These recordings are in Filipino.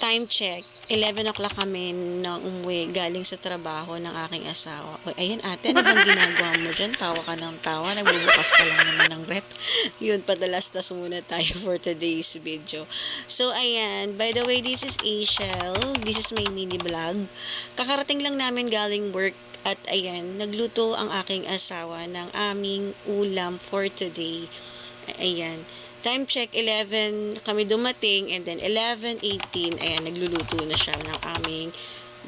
Time check, 11 o'clock kami nang umuwi galing sa trabaho ng aking asawa. O, ayan ate, ano bang ginagawa mo dyan? Tawa ka ng tawa, nagbubukas ka lang naman ng rep. Yun, padalastas muna tayo for today's video. So, ayan, by the way, this is Ashel. This is my mini vlog. Kakarating lang namin galing work at ayan, nagluto ang aking asawa ng aming ulam for today. Ayan. Time check, 11 kami dumating and then 11:18, ayan, nagluluto na siya ng aming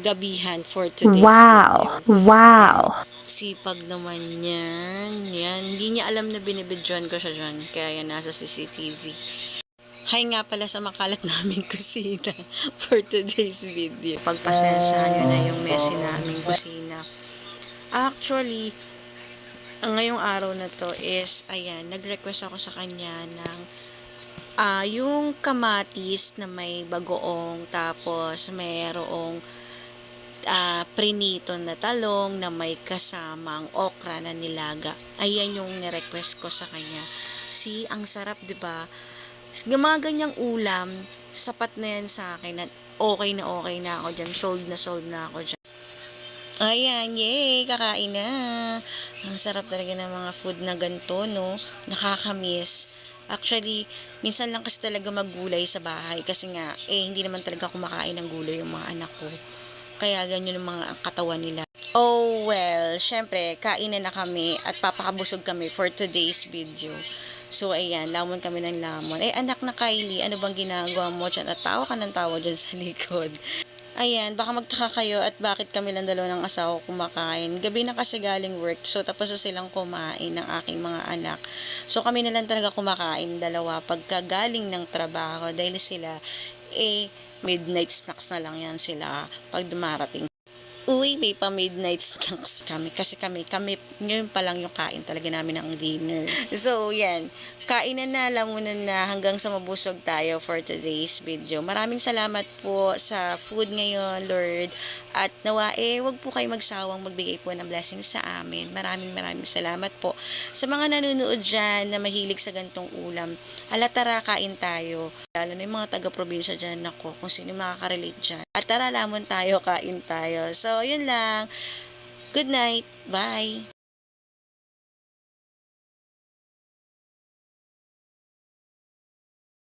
gabihan for today's video. Wow! Sipag naman yan. Yan. Hindi niya alam na binibidyoan ko siya dyan. Kaya yan, nasa CCTV. Hi nga pala sa makalat naming kusina for today's video. Pagpasensyahan nyo na yung messy naming kusina. Actually, ang ngayong araw na to is, ayan, nag-request ako sa kanya ng yung kamatis na may bagoong, tapos mayroong prinito na talong na may kasamang okra na nilaga. Ayan yung ni-request ko sa kanya. See, ang sarap, diba? Mga ganyang ulam, sapat na yan sa akin. Okay na ako dyan. Sold na ako dyan. Ayan, yay! Kakain na. Ang sarap talaga ng mga food na ganito, no? Nakakamiss. Actually, minsan lang kasi talaga maggulay sa bahay. Kasi nga, hindi naman talaga kumakain ng gulay yung mga anak ko. Kaya ganyan yung mga katawan nila. Oh, well, syempre, kain na kami at papakabusog kami for today's video. So, ayan, lamon kami ng lamon. Anak na Kylie, ano bang ginagawa mo dyan? At tawa ka ng tawa dyan sa likod. Ayan, baka magtaka kayo at bakit kami lang dalawa ng asawa kumakain. Gabi na kasi galing work, so tapos na silang kumain ng aking mga anak. So kami na lang talaga kumakain, dalawa, pagka galing ng trabaho. Dahil sila, midnight snacks na lang yan sila pag dumarating. Uy, may pa midnight snacks kami. Kasi kami, ngayon pa lang yung kain talaga namin ng dinner. So, yan. Kainan na, lamunan na, hanggang sa mabusog tayo for today's video. Maraming salamat po sa food ngayon, Lord. At nawa, wag po kayo magsawang magbigay po ng blessings sa amin. Maraming salamat po. Sa mga nanonood dyan na mahilig sa gantong ulam, tara, kain tayo. Lalo na yung mga taga-probinsya dyan, nako, kung sino makaka-relate dyan. At tara, lamon tayo, kain tayo. So, yun lang. Good night. Bye.